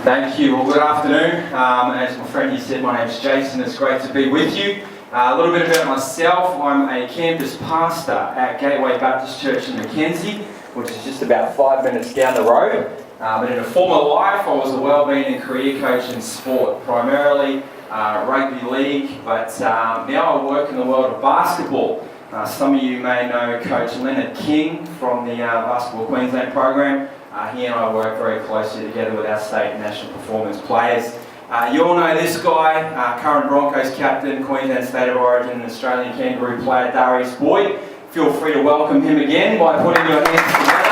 Thank you. Well, good afternoon. As my friend here said, my name's Jason. It's great to be with you. A little bit about myself. I'm a campus pastor at Gateway Baptist Church in Mackenzie, which is just about 5 minutes down the road. But in a former life, I was a wellbeing and career coach in sport, primarily rugby league, but now I work in the world of basketball. Some of you may know Coach Leonard King from the Basketball Queensland program. He and I work very closely together with our state and national performance players. You all know this guy, current Broncos captain, Queensland State of Origin and Australian Kangaroo player Darius. Feel free to welcome him again by putting your hands together.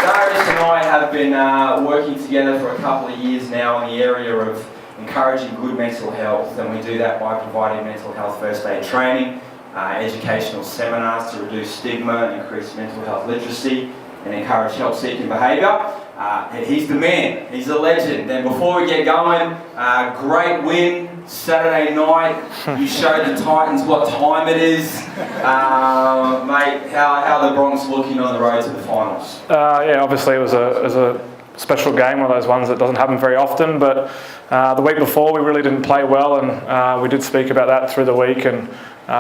Darius and I have been working together for a couple of years now in the area of encouraging good mental health, and we do that by providing mental health first aid training, educational seminars to reduce stigma, increase mental health literacy, and encourage help-seeking behaviour. He's the man, he's a legend. And before we get going, great win Saturday night. You showed the Titans what time it is. Mate, how are the Bronx looking on the road to the finals? Yeah, obviously it was a special game, one of those ones that doesn't happen very often, but the week before we really didn't play well, and we did speak about that through the week, and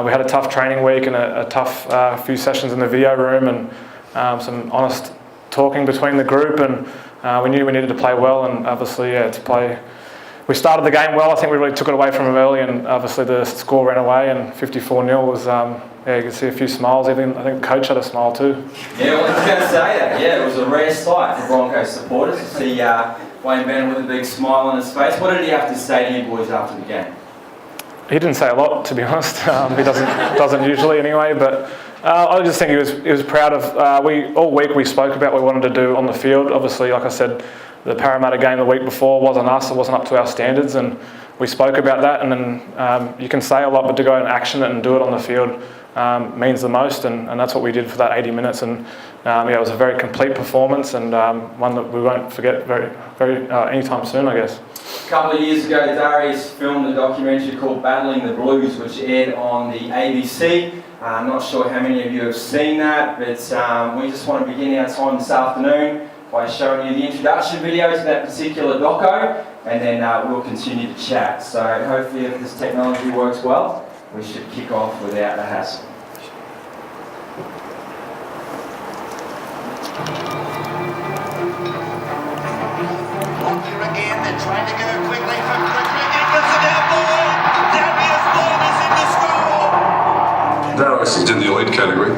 we had a tough training week and a tough few sessions in the video room, and some honest talking between the group, and we knew we needed to play well, and obviously to play. We started the game well. I think we really took it away from them early, and obviously the score ran away, and 54-0 was, you can see a few smiles. Even I think the coach had a smile too. Yeah, well, I was going to say that. Yeah, it was a rare sight for Broncos supporters to see Wayne Bennett with a big smile on his face. What did he have to say to you boys after the game? He didn't say a lot, to be honest. He doesn't usually anyway, but I just think he was proud of. All week we spoke about what we wanted to do on the field. Obviously, like I said, the Parramatta game the week before wasn't us. It wasn't up to our standards, and we spoke about that. And then you can say a lot, but to go and action it and do it on the field means the most. And that's what we did for that 80 minutes. And it was a very complete performance, and one that we won't forget very anytime soon, I guess. A couple of years ago, Darius filmed a documentary called Battling the Blues, which aired on the ABC. I'm not sure how many of you have seen that, but we just want to begin our time this afternoon by showing you the introduction video to that particular doco, and then we'll continue to chat. So hopefully if this technology works well, we should kick off without a hassle. Again, they're trying to go quickly for Frederick. It gets it out ball. Darius is in the score. Darius is in the elite category.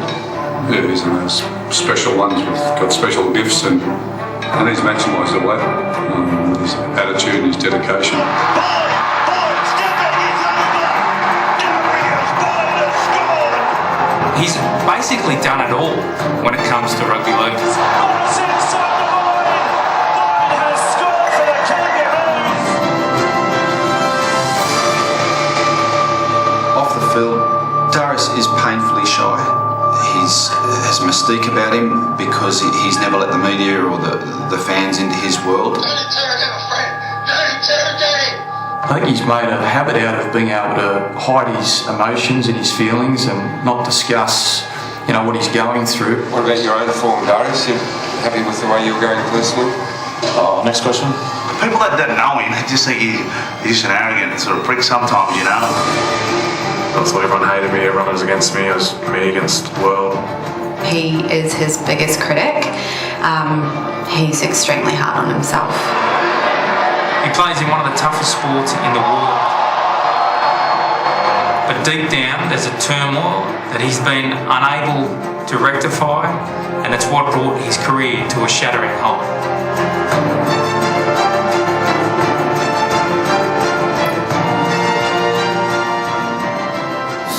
Yeah, he's in those special ones with got special gifts, and he's maximised it well. His attitude, his dedication. He's basically done it all when it comes to rugby league. Off the field, Darius is painfully shy. He has a mystique about him because he's never let the media or the fans into his world. Don't interrogate my friend. Don't interrogate him. I think he's made a habit out of being able to hide his emotions and his feelings and not discuss, what he's going through. What about your own form, Darius? You happy with the way you're going personally? Next question. People that don't know him, they just think he's just an arrogant sort of prick sometimes, So everyone hated me, everyone was against me, it was me against the world. He is his biggest critic. He's extremely hard on himself. He plays in one of the toughest sports in the world. But deep down, there's a turmoil that he's been unable to rectify, and it's what brought his career to a shattering halt.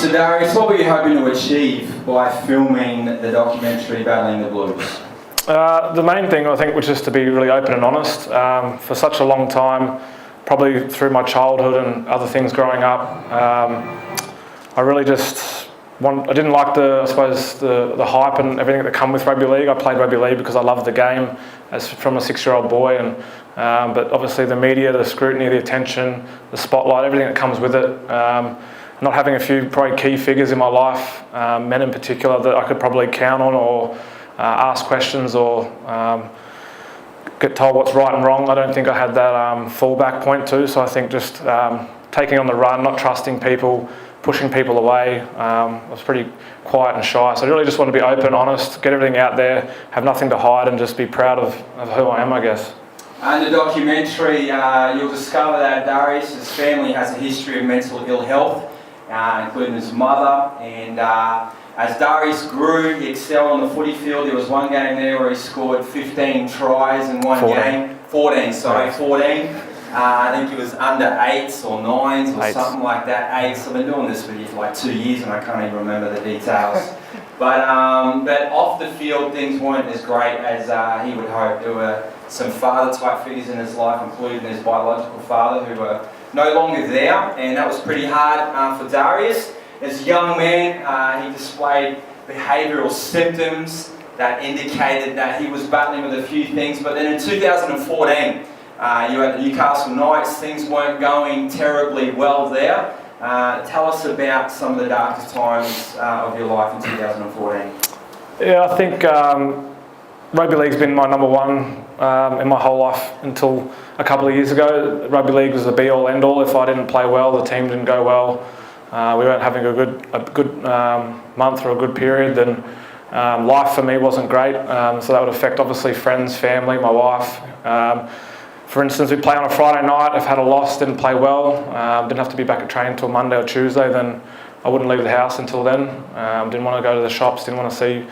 So Darius, what were you hoping to achieve by filming the documentary Battling the Blues? The main thing I think was just to be really open and honest. For such a long time, probably through my childhood and other things growing up, I really I didn't like the hype and everything that come with rugby league. I played rugby league because I loved the game from a 6-year-old boy, and but obviously the media, the scrutiny, the attention, the spotlight, everything that comes with it. Not having a few probably key figures in my life, men in particular, that I could probably count on or ask questions or get told what's right and wrong. I don't think I had that fallback point too. So I think just taking on the run, not trusting people, pushing people away. I was pretty quiet and shy. So I really just want to be open, honest, get everything out there, have nothing to hide, and just be proud of who I am, I guess. In the documentary, you'll discover that Darius' family has a history of mental ill health, including his mother. And as Darius grew, he excelled on the footy field. There was one game there where he scored 15 tries in one 14. game. 14. I think he was under 8s or 9s or something like that. 8s. I've been doing this with you for like 2 years and I can't even remember the details. But off the field, things weren't as great as he would hope. There were some father-type figures in his life, including his biological father, who were no longer there, and that was pretty hard for Darius. As a young man, he displayed behavioural symptoms that indicated that he was battling with a few things. But then in 2014, you had the Newcastle Knights. Things weren't going terribly well there. Tell us about some of the darkest times of your life in 2014. Yeah, I think rugby league's been my number one in my whole life until a couple of years ago. Rugby league was the be-all, end-all. If I didn't play well, the team didn't go well, we weren't having a good month or a good period, then life for me wasn't great. So that would affect obviously friends, family, my wife. For instance, we play on a Friday night. If I had a loss, didn't play well, didn't have to be back at training until Monday or Tuesday, then I wouldn't leave the house until then. Didn't want to go to the shops, didn't want to see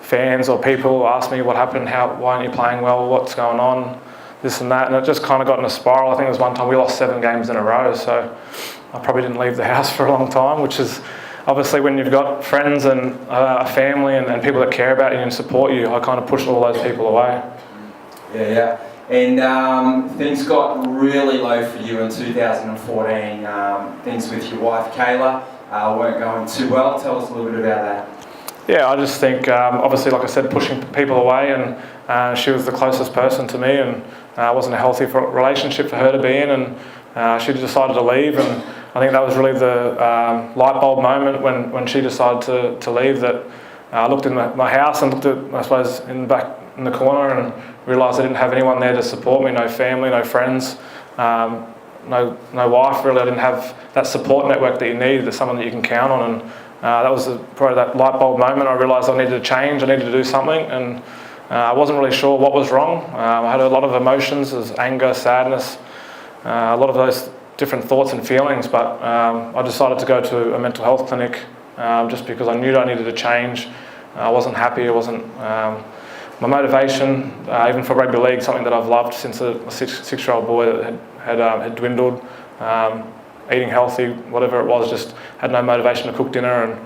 fans or people ask me what happened, why aren't you playing well, what's going on, this and that. And it just kind of got in a spiral. I think it was one time we lost 7 games in a row, so I probably didn't leave the house for a long time, which is obviously when you've got friends and a family and people that care about you and support you, I kind of pushed all those people away. Yeah. And things got really low for you in 2014. Things with your wife, Kayla, weren't going too well. Tell us a little bit about that. Yeah, I just think, obviously, like I said, pushing people away, and she was the closest person to me, and it wasn't a healthy relationship for her to be in, and she decided to leave, and I think that was really the light bulb moment when she decided to leave, that I looked in my house and looked at, I suppose, in the corner and realised I didn't have anyone there to support me, no family, no friends, no wife really. I didn't have that support network that you need, there's someone that you can count on, and that was probably that light bulb moment. I realised I needed to change, I needed to do something, and I wasn't really sure what was wrong. I had a lot of emotions, as anger, sadness, a lot of those different thoughts and feelings, but I decided to go to a mental health clinic just because I knew that I needed to change. I wasn't happy, it wasn't my motivation, even for rugby league, something that I've loved since a six-year-old boy that had dwindled. Eating healthy, whatever it was, just had no motivation to cook dinner, and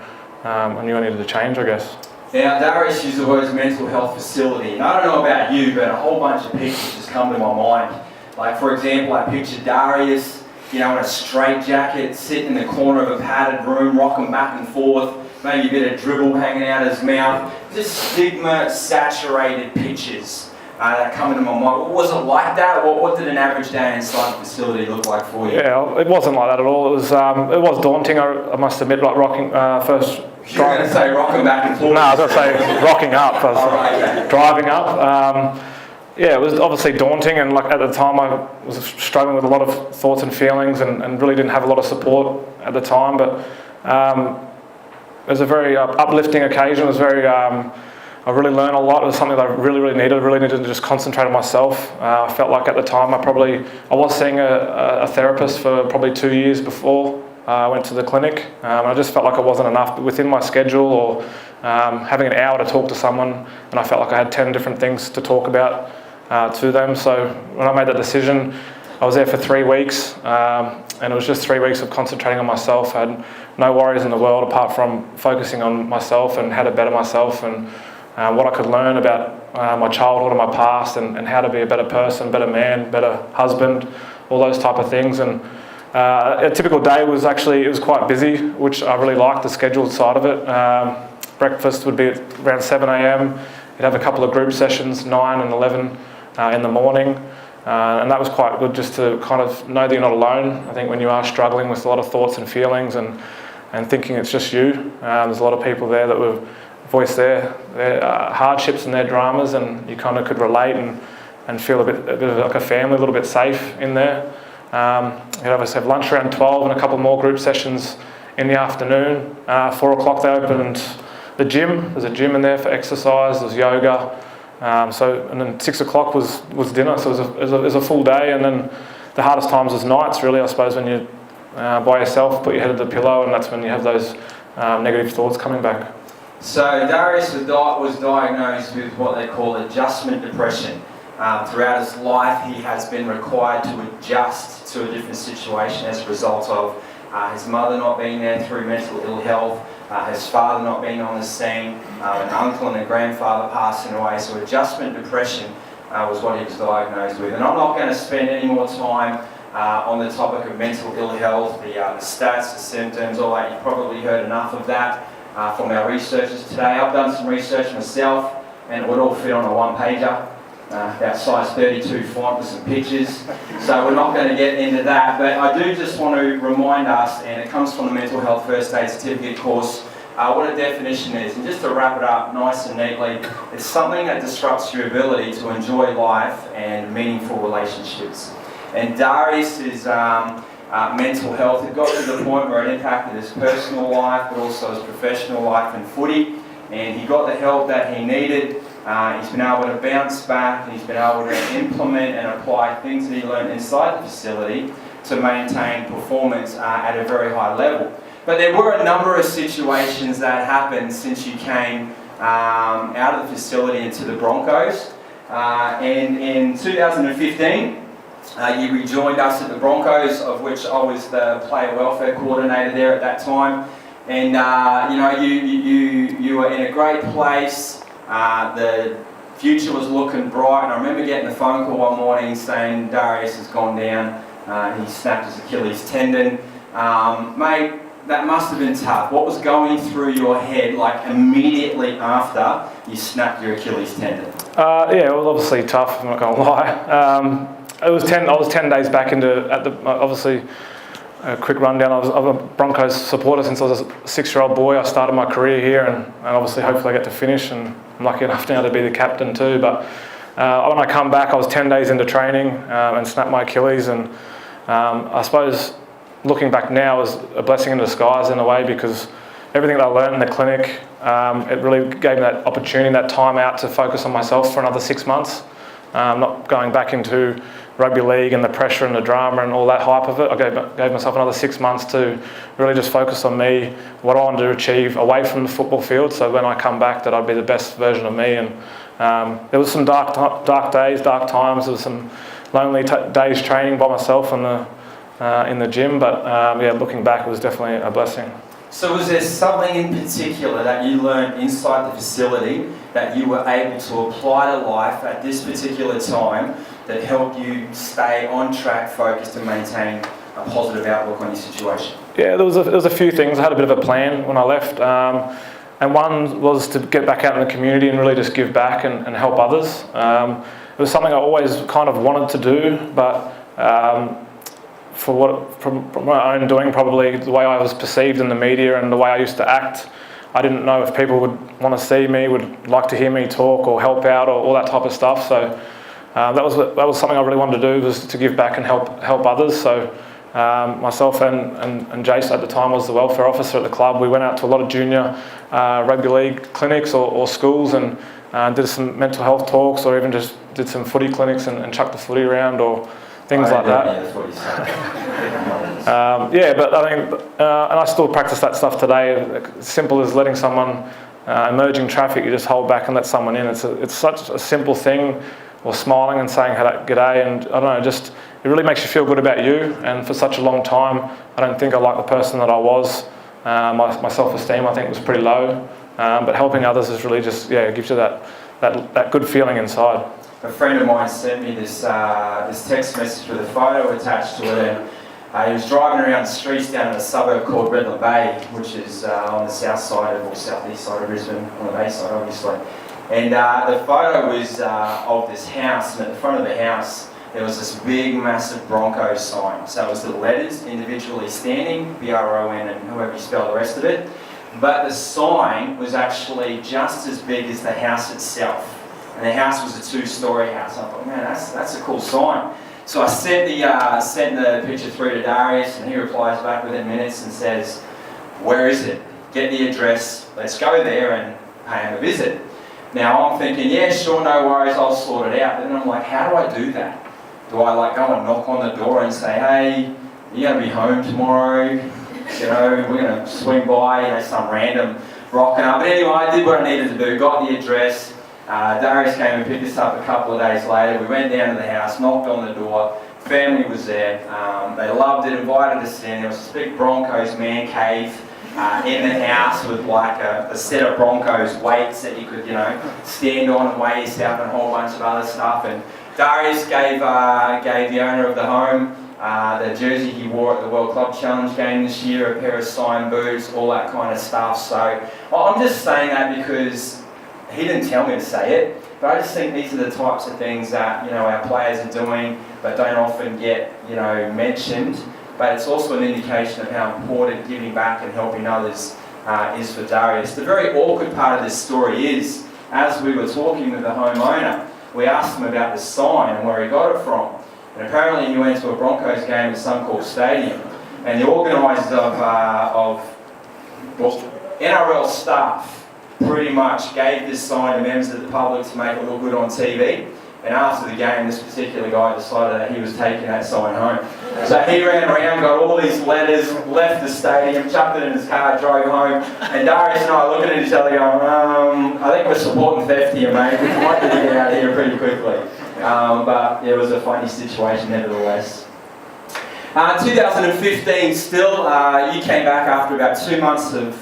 I knew I needed to change, I guess. Now, Darius used the words mental health facility, and I don't know about you, but a whole bunch of pictures just come to my mind. Like, for example, I pictured Darius, in a straitjacket, sitting in the corner of a padded room, rocking back and forth, maybe a bit of dribble hanging out his mouth, just stigma-saturated pictures that come into my mind. Was it like that? What did an average day inside the facility look like for you? Yeah, it wasn't like that at all. It was daunting, I must admit, like rocking first. You were going to say rocking back and forth? No, I was going to say rocking up. Driving up. Yeah, it was obviously daunting, and like at the time I was struggling with a lot of thoughts and feelings, and really didn't have a lot of support at the time. But it was a very uplifting occasion. It was very. I really learned a lot. It was something that I really needed. I really needed to just concentrate on myself. I felt like at the time I was seeing a therapist for probably 2 years before I went to the clinic. I just felt like it wasn't enough within my schedule, or having an hour to talk to someone, and I felt like I had 10 different things to talk about to them. So when I made that decision, I was there for 3 weeks, and it was just 3 weeks of concentrating on myself. I had no worries in the world apart from focusing on myself and how to better myself, and what I could learn about my childhood and my past, and how to be a better person, better man, better husband, all those type of things. And a typical day it was quite busy, which I really liked, the scheduled side of it. Breakfast would be at around 7 a.m. You'd have a couple of group sessions, 9 and 11 in the morning. And that was quite good, just to kind of know that you're not alone. I think when you are struggling with a lot of thoughts and feelings and thinking it's just you, there's a lot of people there that will voice their hardships and their dramas, and you kind of could relate, and and feel a bit of like a family, a little bit safe in there. You'd obviously have lunch around 12 and a couple more group sessions in the afternoon. 4 o'clock they opened the gym. There's a gym in there for exercise. There's yoga. And then 6 o'clock was dinner. So it was a full day. And then the hardest times was nights, really, I suppose, when you're by yourself, put your head to the pillow, and that's when you have those negative thoughts coming back. So Darius was diagnosed with what they call adjustment depression. Throughout his life, he has been required to adjust to a different situation as a result of his mother not being there through mental ill health, his father not being on the scene, an uncle and a grandfather passing away. So adjustment depression was what he was diagnosed with. And I'm not going to spend any more time on the topic of mental ill health, the stats, the symptoms, all that. You've probably heard enough of that from our researchers today. I've done some research myself, and it would all fit on a one-pager. About size 32 font with some pictures, so we're not going to get into that, but I do just want to remind us, and it comes from the Mental Health First Aid Certificate course, what a definition is. And just to wrap it up nice and neatly, it's something that disrupts your ability to enjoy life and meaningful relationships. And Darius's mental health, it got to the point where it impacted his personal life, but also his professional life in footy, and he got the help that he needed. He's been able to bounce back, and he's been able to implement and apply things that he learned inside the facility to maintain performance at a very high level. But there were a number of situations that happened since you came out of the facility into the Broncos. And in 2015, you rejoined us at the Broncos, of which I was the player welfare coordinator there at that time. And you were in a great place. The future was looking bright, and I remember getting a phone call one morning saying Darius has gone down. He snapped his Achilles tendon. Mate, that must have been tough. What was going through your head like immediately after you snapped your Achilles tendon? Yeah, it was obviously tough, I'm not going to lie. I was 10 days back obviously, a quick rundown. I'm a Broncos supporter since I was a 6-year-old boy. I started my career here, and obviously hopefully I get to finish, and I'm lucky enough now to be the captain too. But when I come back, I was 10 days into training and snapped my Achilles, and I suppose looking back now is a blessing in disguise in a way, because everything that I learned in the clinic, it really gave me that opportunity, that time out to focus on myself for another 6 months. Not going back into rugby league and the pressure and the drama and all that hype of it. I gave myself another 6 months to really just focus on me, what I wanted to achieve away from the football field, so when I come back that I'd be the best version of me. And there was some dark days, dark times. There was some lonely days training by myself in the gym, but looking back, it was definitely a blessing. So was there something in particular that you learned inside the facility that you were able to apply to life at this particular time that helped you stay on track, focused, and maintain a positive outlook on your situation? Yeah, there was a few things. I had a bit of a plan when I left, and one was to get back out in the community and really just give back and help others. It was something I always kind of wanted to do, but from my own doing, probably the way I was perceived in the media and the way I used to act, I didn't know if people would want to see me, would like to hear me talk or help out or all that type of stuff. So that was something I really wanted to do, was to give back and help others. So myself and Jace at the time was the welfare officer at the club. We went out to a lot of junior rugby league clinics or schools and did some mental health talks, or even just did some footy clinics and chucked the footy around or things like that. Yeah, that's what he said. But I think, and I still practice that stuff today. As simple as letting someone emerging traffic, you just hold back and let someone in. It's such a simple thing, or smiling and saying g'day, and I don't know, just it really makes you feel good about you. And for such a long time, I don't think I liked the person that I was. My self-esteem, I think, was pretty low. But helping others is really just gives you that good feeling inside. A friend of mine sent me this text message with a photo attached to it, and he was driving around the streets down in a suburb called Redland Bay, which is on the south side or southeast side of Brisbane, on the bay side obviously. And the photo was of this house, and at the front of the house there was this big massive Broncos sign. So it was the letters individually standing, B-R-O-N and however you spell the rest of it. But the sign was actually just as big as the house itself. and the house was a 2-story house. I thought, man, that's a cool sign. So I sent the picture through to Darius, and he replies back within minutes and says, where is it? Get the address, let's go there and pay him a visit. Now I'm thinking, yeah, sure, no worries, I'll sort it out. But then I'm like, how do I do that? Do I like go and knock on the door and say, hey, you're going to be home tomorrow? You know, we're going to swing by, you know, some random rocking up. But anyway, I did what I needed to do, got the address. Darius came and picked us up a couple of days later. We went down to the house, knocked on the door. Family was there. They loved it, invited us in. There was this big Broncos man cave in the house with like a set of Broncos weights that you could, you know, stand on and weigh yourself and a whole bunch of other stuff. And Darius gave the owner of the home the jersey he wore at the World Club Challenge game this year, a pair of signed boots, all that kind of stuff. So I'm just saying that because he didn't tell me to say it, but I just think these are the types of things that, you know, our players are doing but don't often get, you know, mentioned. But it's also an indication of how important giving back and helping others is for Darius. The very awkward part of this story is, as we were talking with the homeowner, we asked him about the sign and where he got it from. And apparently he went to a Broncos game at Suncorp Stadium, and the organisers of NRL staff pretty much gave this sign to members of the public to make it look good on TV. And after the game, this particular guy decided that he was taking that sign home. So he ran around, got all these letters, left the stadium, chucked it in his car, drove home. And Darius and I are looking at each other going, I think we're supporting theft here, mate. We might get to get out of here pretty quickly. But it was a funny situation nevertheless. 2015 still, you came back after about 2 months of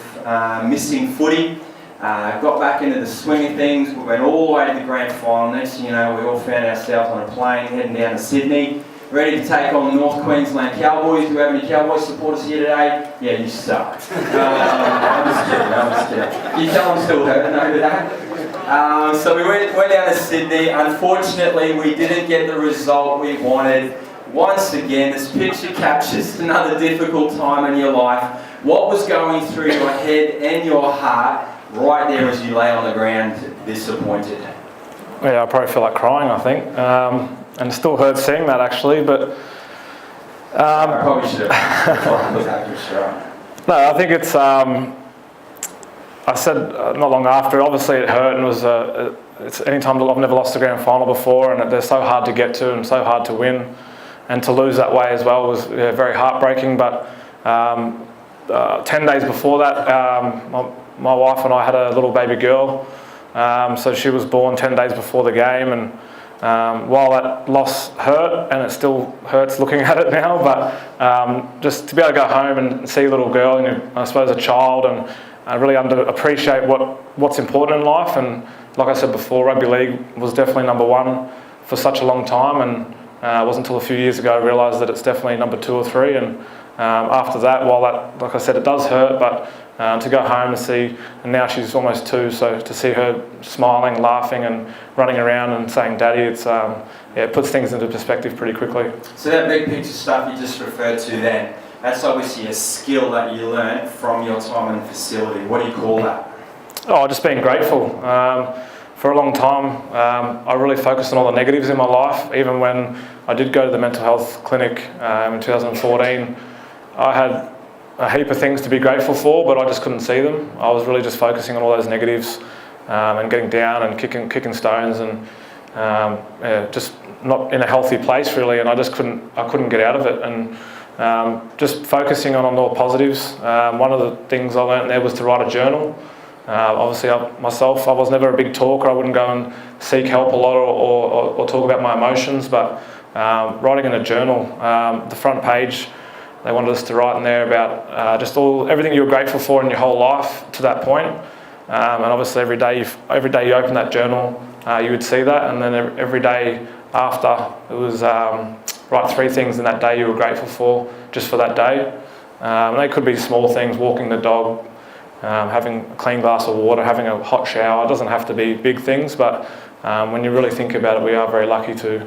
missing footy. Got back into the swing of things. We went all the way to the grand final. Next thing you know, we all found ourselves on a plane heading down to Sydney, ready to take on the North Queensland Cowboys. Do we have any Cowboys supporters here today? Yeah, you suck. I'm just kidding. You tell I'm still hurting over that. So we went down to Sydney. Unfortunately, we didn't get the result we wanted. Once again, this picture captures another difficult time in your life. What was going through your head and your heart right there as you lay on the ground, disappointed? Yeah, I probably feel like crying, I think. And it still hurts seeing that, actually, but... I probably should have. No, I think it's... I said not long after, obviously it hurt, and it's any time I've never lost a grand final before, and they're so hard to get to and so hard to win, and to lose that way as well was very heartbreaking. But 10 days before that, my wife and I had a little baby girl, so she was born 10 days before the game, and while that loss hurt, and it still hurts looking at it now, but just to be able to go home and see a little girl, and I suppose a child, and really appreciate what's important in life. And like I said before, rugby league was definitely number one for such a long time, and it wasn't until a few years ago I realised that it's definitely number 2 or 3. And after that, while that, like I said, it does hurt, but to go home and see, and now she's almost 2, so to see her smiling, laughing and running around and saying daddy, it's it puts things into perspective pretty quickly. So that big picture stuff you just referred to then, that's obviously a skill that you learned from your time in the facility. What do you call that? Oh, just being grateful. For a long time, I really focused on all the negatives in my life. Even when I did go to the mental health clinic in 2014, I had a heap of things to be grateful for, but I just couldn't see them. I was really just focusing on all those negatives and getting down and kicking stones, and just not in a healthy place really. And I couldn't get out of it. And just focusing on all the positives. One of the things I learned there was to write a journal. Obviously, myself, I was never a big talker. I wouldn't go and seek help a lot or talk about my emotions, but writing in a journal, the front page, they wanted us to write in there about just everything you were grateful for in your whole life to that point. And obviously, every day you open that journal, you would see that, and then every day after, it was write 3 things in that day you were grateful for, just for that day. And they could be small things: walking the dog, having a clean glass of water, having a hot shower. It doesn't have to be big things, but when you really think about it, we are very lucky to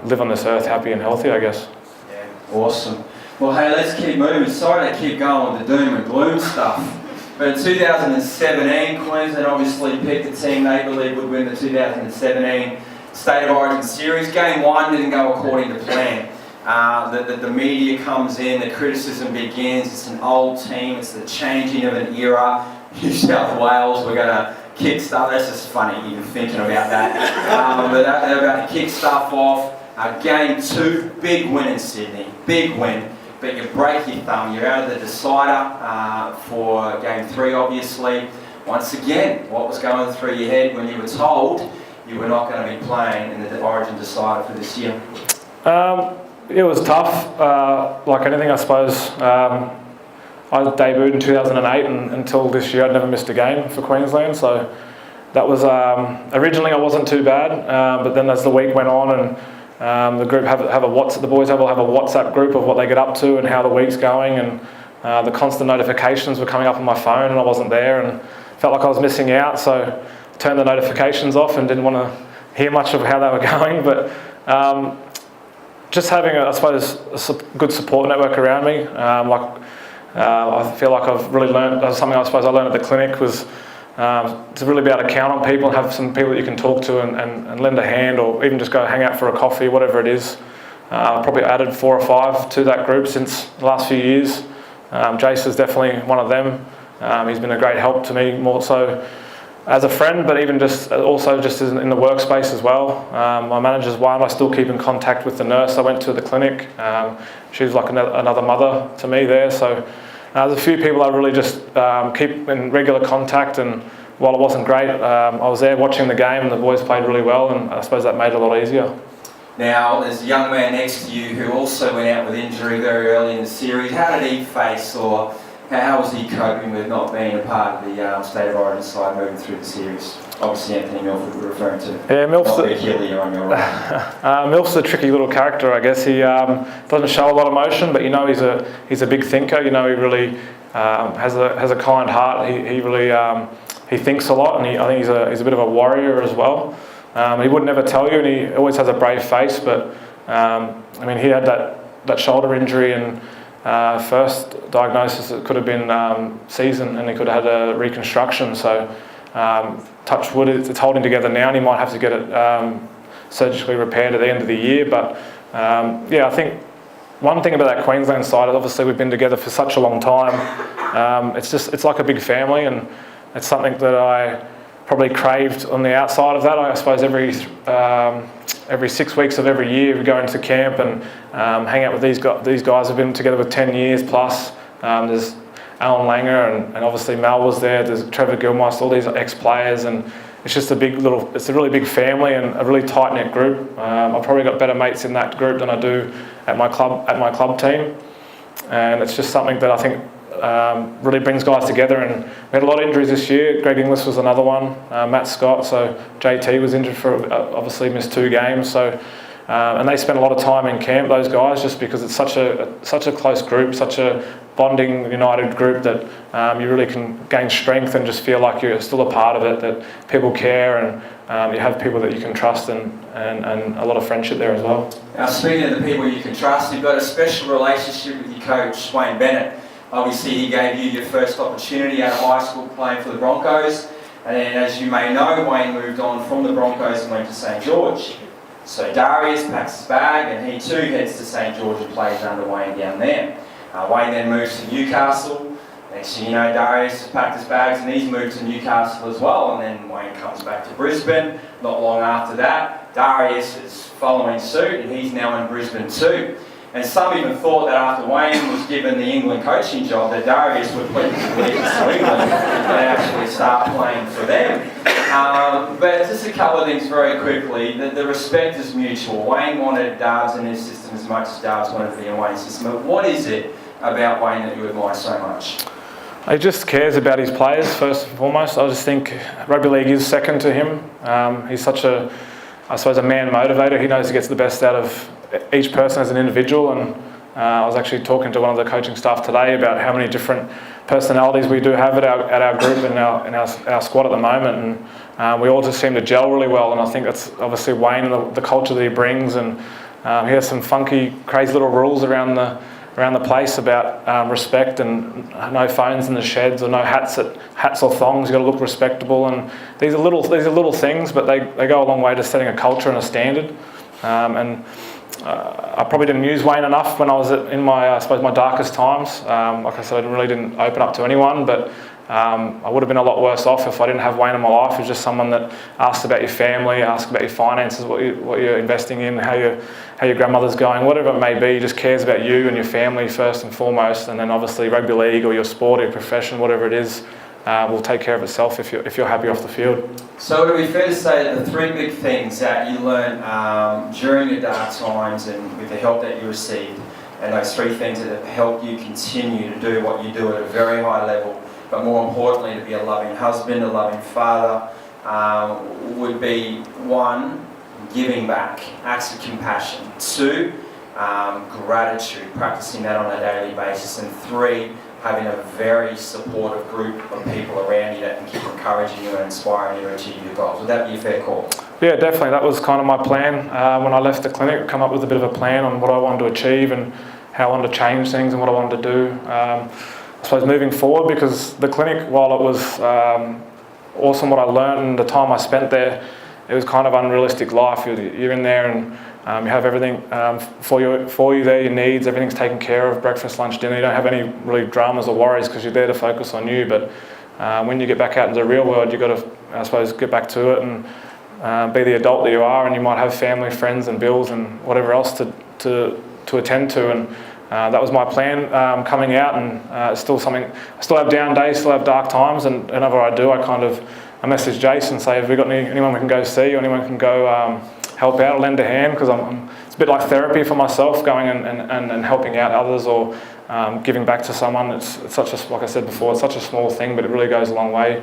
live on this earth happy and healthy, I guess. Yeah, awesome. Well, hey, let's keep moving. Sorry to keep going with the doom and gloom stuff, But in 2017, Queensland obviously picked a team they believe would win the 2017 State of Origin Series. Game 1 didn't go according to plan. The media comes in, the criticism begins. It's an old team, it's the changing of an era. New South Wales, we're going to kick stuff. That's just funny even thinking about that. But they're about to kick stuff off. Game 2, big win in Sydney, big win. But you break your thumb, you're out of the decider for Game 3 obviously. Once again, what was going through your head when you were told you were not going to be playing in the Origin decider for this year? It was tough, like anything I suppose. I debuted in 2008 and until this year I'd never missed a game for Queensland, so that was, originally I wasn't too bad, but then as the week went on and the group the boys will have a WhatsApp group of what they get up to and how the week's going, and the constant notifications were coming up on my phone and I wasn't there and felt like I was missing out, so turned the notifications off and didn't want to hear much of how they were going, but just having, I suppose, a good support network around me, I feel like I've really learned, something I suppose I learned at the clinic was to really be able to count on people and have some people that you can talk to and lend a hand, or even just go hang out for a coffee, whatever it is. I've probably added 4 or 5 to that group since the last few years. Jace is definitely one of them. He's been a great help to me, more so as a friend, but even also in the workspace as well. My manager's one, I still keep in contact with the nurse I went to the clinic. She's like another mother to me there. So there's a few people I really just keep in regular contact, and while it wasn't great, I was there watching the game and the boys played really well, and I suppose that made it a lot easier. Now, there's a young man next to you who also went out with injury very early in the series. How did he face, or how was he coping with not being a part of the State of Origin side moving through the series? Obviously, Anthony Milford we're referring to. Yeah, Milf's on your right. Milf's a tricky little character, I guess. He doesn't show a lot of emotion, but you know he's a big thinker. You know he really has a kind heart. He really he thinks a lot, and I think he's a bit of a warrior as well. He would never tell you, and he always has a brave face. But I mean, he had that shoulder injury and. First diagnosis, it could have been season, and he could have had a reconstruction. So, touch wood, it's holding together now, and he might have to get it surgically repaired at the end of the year. But yeah, I think one thing about that Queensland side is obviously we've been together for such a long time. It's like a big family, and it's something that I probably craved on the outside of that. I suppose every 6 weeks of every year we go into camp and hang out with these guys. These guys have been together for 10 years plus. There's Alan Langer and obviously Mel was there. There's Trevor Gilmeister, all these ex-players, and it's just it's a really big family and a really tight-knit group. I've probably got better mates in that group than I do at my club team, and it's just something that I think really brings guys together. And we had a lot of injuries this year. Greg Inglis was another one, Matt Scott, so JT was injured for obviously missed 2 games, so and they spent a lot of time in camp, those guys, just because it's such a close group, such a bonding, united group that you really can gain strength and just feel like you're still a part of it, that people care, and you have people that you can trust, and a lot of friendship there as well. Now, speaking of the people you can trust, you've got a special relationship with your coach, Wayne Bennett. Obviously, he gave you your first opportunity out of high school playing for the Broncos. And then, as you may know, Wayne moved on from the Broncos and went to St George. So Darius packs his bag and he too heads to St George and plays under Wayne down there. Wayne then moves to Newcastle. Next thing you know, Darius has packed his bags and he's moved to Newcastle as well. And then Wayne comes back to Brisbane. Not long after that, Darius is following suit and he's now in Brisbane too. And some even thought that after Wayne was given the England coaching job that Darius would leave to England and actually start playing for them. But just a couple of things very quickly. The respect is mutual. Wayne wanted Darbs in his system as much as Darbs wanted to be in Wayne's system. But what is it about Wayne that you admire so much? He just cares about his players first and foremost. I just think rugby league is second to him. He's such a man motivator. He knows he gets the best out of each person as an individual, and I was actually talking to one of the coaching staff today about how many different personalities we do have at our group and our squad at the moment, and we all just seem to gel really well. And I think that's obviously Wayne and the culture that he brings, and he has some funky, crazy little rules around around the place about respect and no phones in the sheds or no hats or thongs. You've got to look respectable, and these are little things, but they go a long way to setting a culture and a standard. I probably didn't use Wayne enough when I was in my, I suppose, my darkest times. Like I said, I really didn't open up to anyone, but I would have been a lot worse off if I didn't have Wayne in my life. He's just someone that asks about your family, asks about your finances, what you're investing in, how your grandmother's going, whatever it may be. He just cares about you and your family first and foremost, and then obviously rugby league or your sport or your profession, whatever it is, will take care of itself if you're happy off the field. So would it be fair to say that the three big things that you learned during your dark times and with the help that you received, and those three things that have helped you continue to do what you do at a very high level, but more importantly to be a loving husband, a loving father, would be 1, giving back, acts of compassion; 2, gratitude, practicing that on a daily basis; and 3, having a very supportive group of people around you that can keep encouraging you and inspiring you to achieve your goals. Would that be a fair call? Yeah, definitely. That was kind of my plan. When I left the clinic, I come up with a bit of a plan on what I wanted to achieve and how I wanted to change things and what I wanted to do. I suppose moving forward, because the clinic, while it was awesome what I learned and the time I spent there, it was kind of unrealistic life. You're in there and you have everything for you there, your needs, everything's taken care of, breakfast, lunch, dinner. You don't have any really dramas or worries because you're there to focus on you. But when you get back out into the real world, you've got to, I suppose, get back to it and be the adult that you are, and you might have family, friends and bills and whatever else to attend to. And that was my plan coming out, and it's still something. I still have down days, still have dark times, and whenever I do, I message Jason and say, have we got anyone we can go see or anyone can go help out or lend a hand, because it's a bit like therapy for myself, going and helping out others or giving back to someone. It's such a, like I said before, it's such a small thing, but it really goes a long way.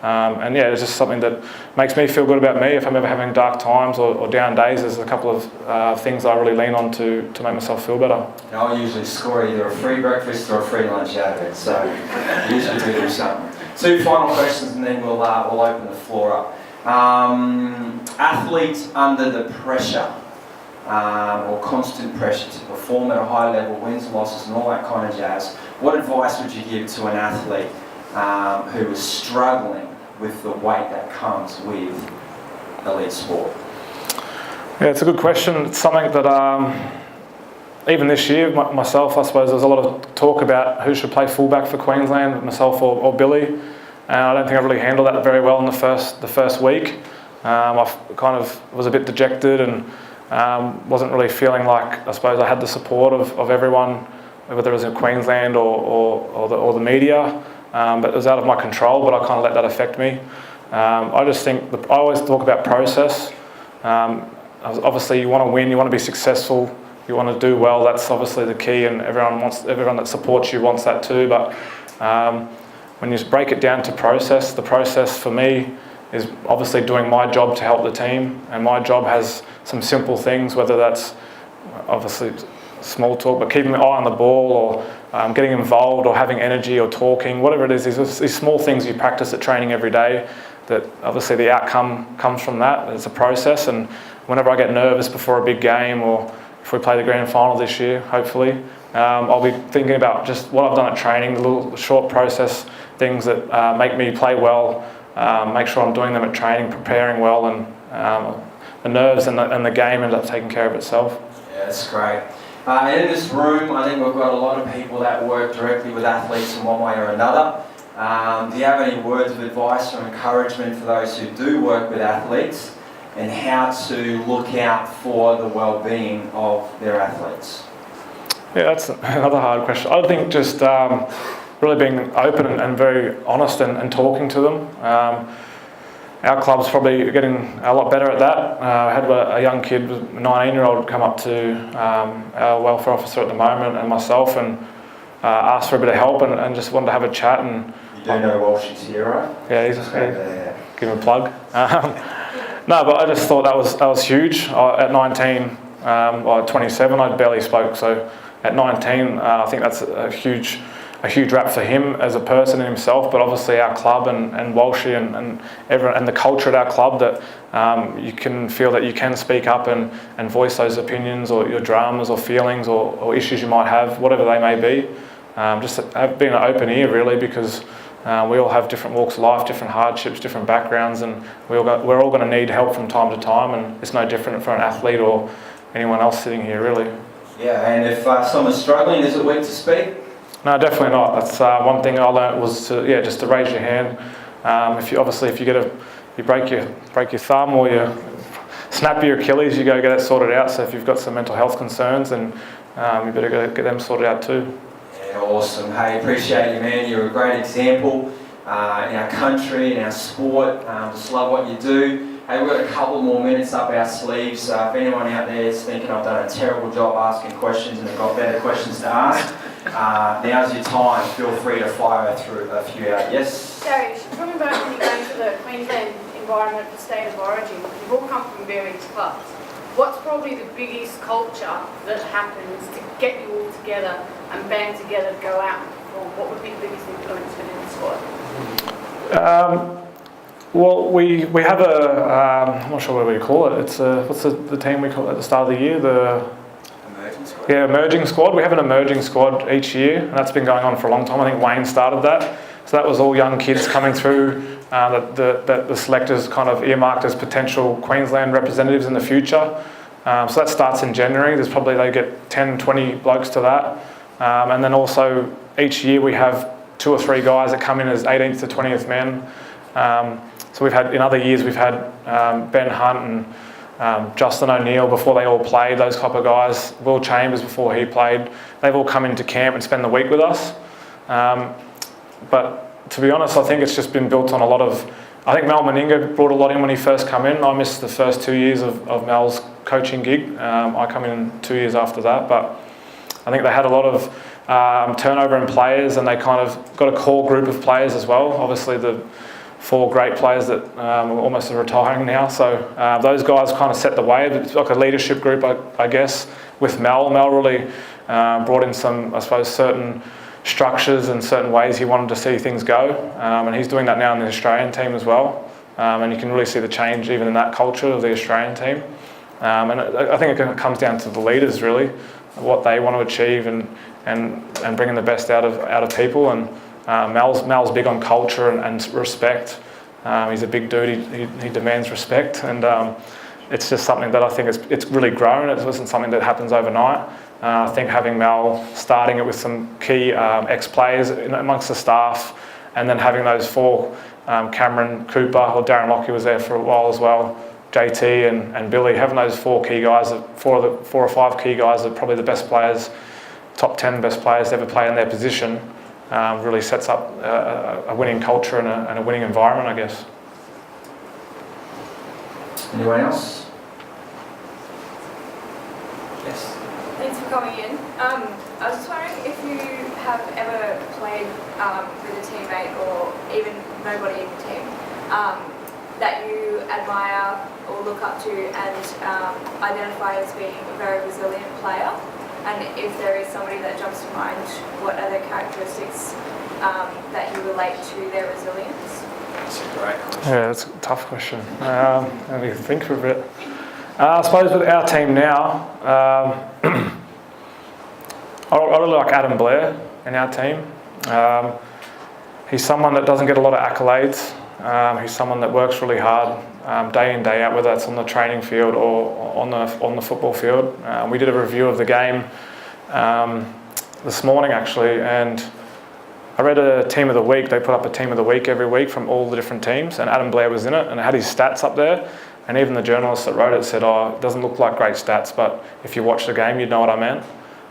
And yeah, it's just something that makes me feel good about me. If I'm ever having dark times or down days, there's a couple of things I really lean on to make myself feel better. I usually score either a free breakfast or a free lunch out of it, so usually we do something. 2 final questions and then we'll open the floor up. Athletes under the pressure or constant pressure to perform at a high level, wins and losses and all that kind of jazz, what advice would you give to an athlete who is struggling with the weight that comes with elite sport? Yeah, it's a good question. It's something that even this year, myself, I suppose there's a lot of talk about who should play fullback for Queensland, myself or Billy. And I don't think I really handled that very well in the first week. I kind of was a bit dejected and wasn't really feeling like, I suppose, I had the support of everyone, whether it was in Queensland or the media. But it was out of my control, but I kind of let that affect me. I just think, I always talk about process. Obviously you want to win, you want to be successful, you want to do well, that's obviously the key, and everyone that supports you wants that too. But when you break it down to process, the process for me is obviously doing my job to help the team, and my job has some simple things, whether that's obviously small talk, but keeping an eye on the ball or getting involved or having energy or talking, whatever it is, these small things you practice at training every day, that obviously the outcome comes from that. It's a process, and whenever I get nervous before a big game, or if we play the grand final this year, hopefully, I'll be thinking about just what I've done at training, the little short process things that make me play well, make sure I'm doing them at training, preparing well, and the nerves and the game ends up taking care of itself. Yeah, that's great. In this room, I think we've got a lot of people that work directly with athletes in one way or another. Do you have any words of advice or encouragement for those who do work with athletes, and how to look out for the well-being of their athletes? Yeah, that's another hard question. I think just really being open and very honest and talking to them. Our club's probably getting a lot better at that. I had a young kid, a 19-year-old, come up to our welfare officer at the moment and myself and asked for a bit of help and just wanted to have a chat. And you do know Walshy's here, right? Yeah, give him a plug. No, but I just thought that was huge. At 19, or 27, I barely spoke. So at 19, I think that's a huge a huge rap for him as a person and himself, but obviously our club and Walshy and everyone and the culture at our club that you can feel that you can speak up and voice those opinions or your dramas or feelings or issues you might have, whatever they may be. Just being an open ear really, because we all have different walks of life, different hardships, different backgrounds, and we're all going to need help from time to time, and it's no different for an athlete or anyone else sitting here really. Yeah, and if someone's struggling, is it weak to speak? No, definitely not. That's one thing I learnt was just to raise your hand. If you break your thumb or you snap your Achilles, you go get it sorted out. So if you've got some mental health concerns, then you better go get them sorted out too. Yeah, awesome. Hey, appreciate you, man. You're a great example in our country, in our sport. Just love what you do. Hey, we've got a couple more minutes up our sleeves. If anyone out there is thinking I've done a terrible job asking questions and have got better questions to ask, now's your time. Feel free to fire through a few out. Yes? Darius, talking about when you go into the Queensland environment for State of Origin, you've all come from various clubs. What's probably the biggest culture that happens to get you all together and band together to go out and perform? What would be the biggest influence within the squad? Well, we have I'm not sure what we call it. It's what's the team we call it at the start of the year? The emerging squad. Yeah, emerging squad. We have an emerging squad each year, and that's been going on for a long time. I think Wayne started that. So that was all young kids coming through that the selectors kind of earmarked as potential Queensland representatives in the future. So that starts in January. They get 10, 20 blokes to that. And then also each year we have 2 or 3 guys that come in as 18th to 20th men. So in other years we've had Ben Hunt and Justin O'Neill before they all played, those type of guys. Will Chambers before he played. They've all come into camp and spend the week with us. But to be honest, I think it's just been built on a lot of... I think Mel Meninga brought a lot in when he first came in. I missed the first 2 years of Mel's coaching gig. I come in 2 years after that, but I think they had a lot of turnover in players, and they kind of got a core group of players as well. Obviously the 4 great players that are almost retiring now. So those guys kind of set the way. It's like a leadership group, I guess, with Mel. Mel really brought in some, I suppose, certain structures and certain ways he wanted to see things go. And he's doing that now in the Australian team as well. And you can really see the change even in that culture of the Australian team. And I think it comes down to the leaders, really, what they want to achieve and bringing the best out of people. And Mal's big on culture and respect. He's a big dude. He demands respect, and it's just something that I think it's really grown. It wasn't something that happens overnight. I think having Mal starting it with some key ex-players amongst the staff, and then having those 4, Cameron Cooper or Darren Lockie was there for a while as well, JT and Billy, having those 4 key guys, 4 or 5 key guys are probably the best players, top 10 best players to ever play in their position. Really sets up a winning culture and a winning environment, I guess. Anyone else? Yes. Thanks for coming in. I was just wondering if you have ever played with a teammate or even nobody in the team that you admire or look up to and identify as being a very resilient player. And if there is somebody that jumps to mind, what are the characteristics that you relate to their resilience? That's a great question. Yeah, that's a tough question. Let me think for a bit. I suppose with our team now, I really like Adam Blair in our team. He's someone that doesn't get a lot of accolades. He's someone that works really hard day in, day out, whether that's on the training field or on the football field. We did a review of the game this morning actually, and I read a team of the week. They put up a team of the week every week from all the different teams, and Adam Blair was in it, and it had his stats up there. And even the journalist that wrote it said, "Oh, it doesn't look like great stats, but if you watch the game, you'd know what I meant."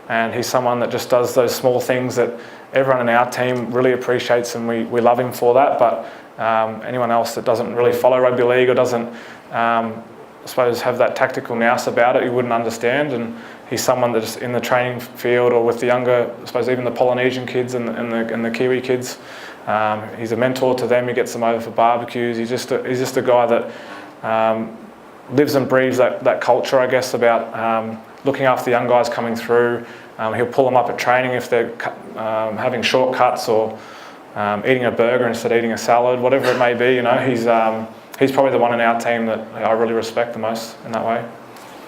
And he's someone that just does those small things that everyone in our team really appreciates, and we love him for that. But anyone else that doesn't really follow rugby league or doesn't, I suppose, have that tactical nous about it, you wouldn't understand. And he's someone that just in the training field or with the younger, I suppose, even the Polynesian kids and the Kiwi kids, he's a mentor to them. He gets them over for barbecues. He's just a guy that lives and breathes that culture, I guess, about looking after the young guys coming through. He'll pull them up at training if they're having shortcuts or eating a burger instead of eating a salad, whatever it may be. You know, he's probably the one in our team that I really respect the most in that way.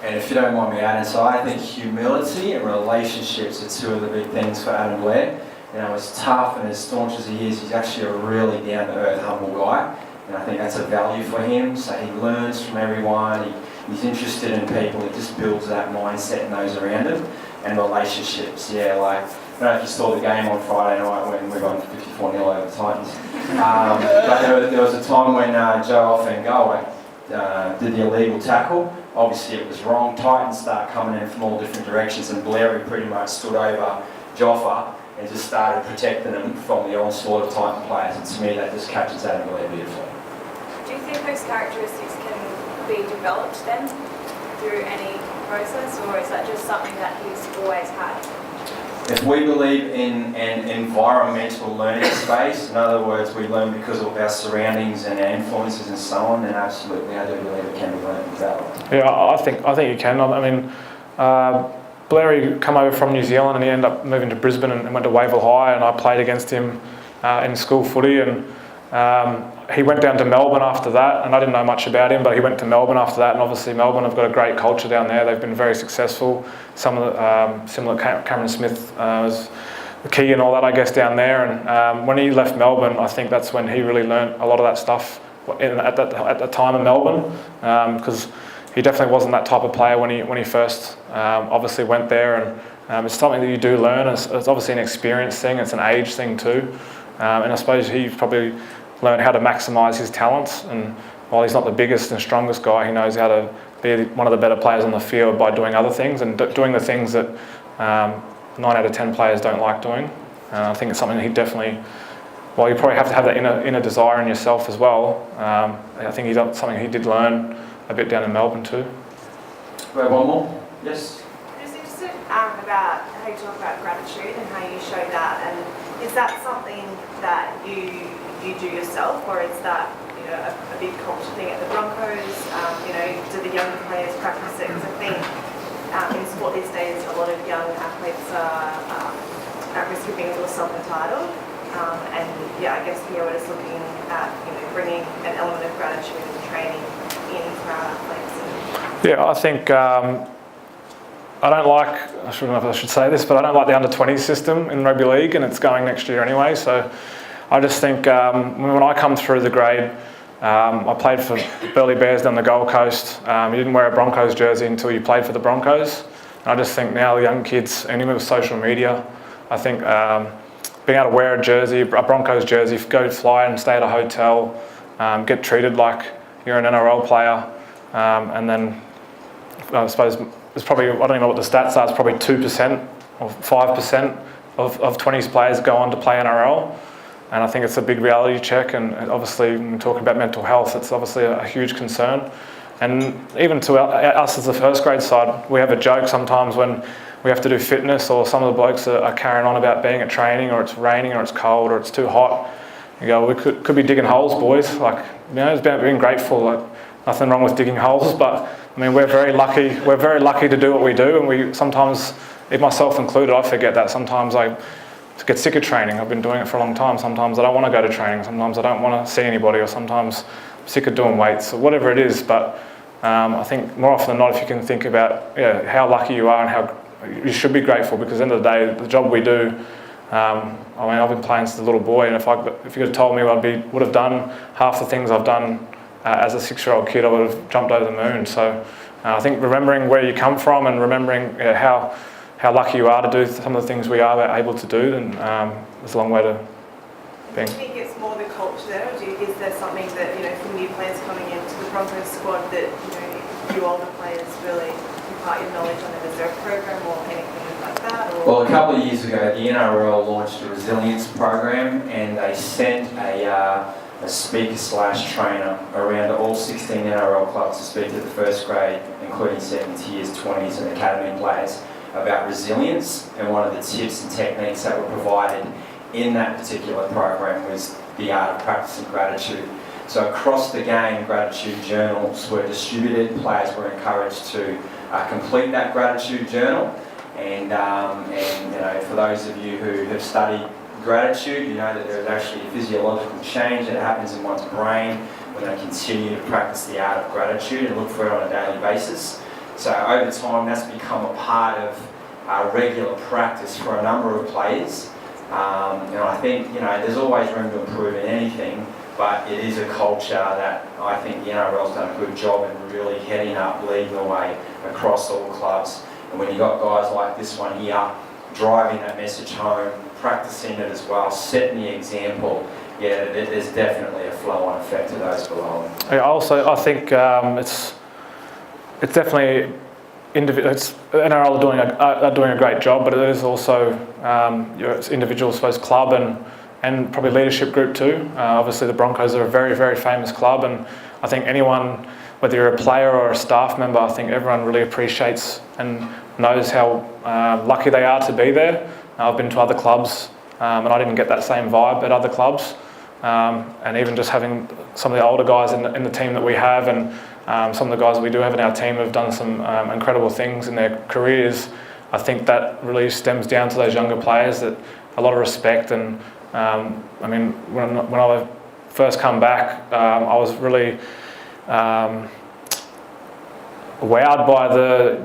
And if you don't mind me adding, so I think humility and relationships are two of the big things for Adam Blair. You know, as tough and as staunch as he is, he's actually a really down-to-earth, humble guy. And I think that's a value for him. So he learns from everyone, he's interested in people, he just builds that mindset in those around him. And relationships, yeah, like, I don't know if you saw the game on Friday night when we won 54-0 over the Titans. But there was a time when Joe Offengoa did the illegal tackle. Obviously it was wrong. Titans start coming in from all different directions, and Blairy pretty much stood over Joffa and just started protecting them from the onslaught of Titan players. And to me, that just captures Adam Blair beautifully. Do you think those characteristics can be developed then through any process, or is that just something that he's always had? If we believe in an environmental learning space, in other words, we learn because of our surroundings and our influences and so on, then absolutely, I do believe it can be learned and developed. Yeah, I think you can. I mean, Blairy come over from New Zealand and he ended up moving to Brisbane and went to Wavell High, and I played against him in school footy, and he went down to Melbourne after that, and I didn't know much about him, but he went to Melbourne after that, and obviously Melbourne have got a great culture down there. They've been very successful. Some of the similar Cameron Smith was the key and all that, I guess, down there. And when he left Melbourne, I think that's when he really learnt a lot of that stuff at the time in Melbourne, because he definitely wasn't that type of player when he first obviously went there. And it's something that you do learn. It's obviously an experience thing. It's an age thing too. And I suppose he probably learned how to maximise his talents, and while he's not the biggest and strongest guy, he knows how to be one of the better players on the field by doing other things and doing the things that 9 out of 10 players don't like doing. And I think it's something that he definitely, while you probably have to have that inner desire in yourself as well, I think he's something he did learn a bit down in Melbourne too. We have one more? Yes? I'm just interested about how you talk about gratitude and how you show that, and is that something that you do yourself, or is that a big culture thing at the Broncos? Do the younger players practice it? Because I think in sport these days, a lot of young athletes are at risk of being a little self-entitled, and I guess we're just looking at bringing an element of gratitude and training in for our athletes. Yeah, I think I don't like, I don't know if I should say this, but I don't like the under-20s system in rugby league, and it's going next year anyway. So I just think when I come through the grade, I played for Burleigh Bears down the Gold Coast. You didn't wear a Broncos jersey until you played for the Broncos. And I just think now the young kids, and even with social media, I think being able to wear a Broncos jersey, go fly and stay at a hotel, get treated like you're an NRL player, and then I suppose it's probably, I don't even know what the stats are, it's probably 2% or 5% of 20s players go on to play NRL. And I think it's a big reality check, and obviously when we're talking about mental health, it's obviously a huge concern. And even to us as the first grade side, we have a joke sometimes when we have to do fitness, or some of the blokes are carrying on about being at training, or it's raining, or it's cold, or it's too hot. You go, we could be digging holes, boys. Like, it's about being grateful. Like, nothing wrong with digging holes, but I mean, we're very lucky. We're very lucky to do what we do, and we sometimes, myself included, I forget that. Sometimes I get sick of training. I've been doing it for a long time. Sometimes I don't want to go to training. Sometimes I don't want to see anybody, or sometimes I'm sick of doing weights, or whatever it is. But I think more often than not, if you can think about how lucky you are and how you should be grateful, because at the end of the day, the job we do, I mean, I've been playing since a little boy, and if you could have told me would have done half the things I've done as a 6-year-old kid, I would have jumped over the moon. So I think remembering where you come from and remembering how lucky you are to do some of the things we are able to do, and there's a long way to being. Do you think it's more the culture there, or is there something that, for new players coming into the Broncos squad that, you older players really impart your knowledge on it? Is there a program or anything like that? Or? Well, a couple of years ago, the NRL launched a resilience program, and they sent a speaker/trainer around all 16 NRL clubs to speak to the first grade, including second tiers, 20s and academy players, about resilience. And one of the tips and techniques that were provided in that particular program was the art of practicing gratitude. So across the game, gratitude journals were distributed. Players were encouraged to complete that gratitude journal, And for those of you who have studied gratitude, you know that there is actually a physiological change that happens in one's brain when they continue to practice the art of gratitude and look for it on a daily basis. So over time, that's become a part of regular practice for a number of players. I think there's always room to improve in anything, but it is a culture that I think the NRL's done a good job in really heading up, leading the way across all clubs. And when you've got guys like this one here driving that message home, practicing it as well, setting the example, there's definitely a flow-on effect to those below them. I think it's definitely NRL are doing a great job, but it is also it's individuals, I suppose, club and probably leadership group too. Obviously, the Broncos are a very, very famous club, and I think anyone, whether you're a player or a staff member, I think everyone really appreciates and knows how lucky they are to be there. I've been to other clubs, and I didn't get that same vibe at other clubs. And even just having some of the older guys in the team that we have, and some of the guys that we do have in our team have done some incredible things in their careers. I think that really stems down to those younger players, that a lot of respect. And when I first come back, I was really wowed by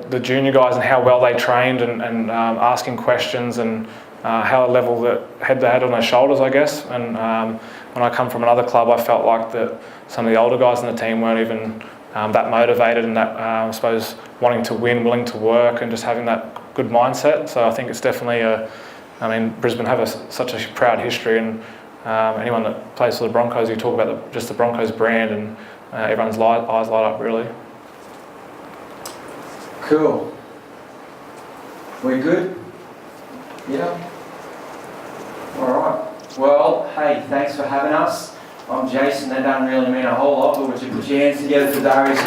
the junior guys and how well they trained and asking questions and how level that head they had on their shoulders, I guess. And when I come from another club, I felt like that some of the older guys in the team weren't even that motivated and that, I suppose, wanting to win, willing to work, and just having that good mindset. So I think it's definitely Brisbane have such a proud history, and anyone that plays for the Broncos, you talk about just the Broncos brand, and everyone's eyes light up, really. Cool. We good? Yeah? Alright. Well, hey, thanks for having us. I'm Jason. That doesn't really mean a whole lot, but would you put your hands together for Darius?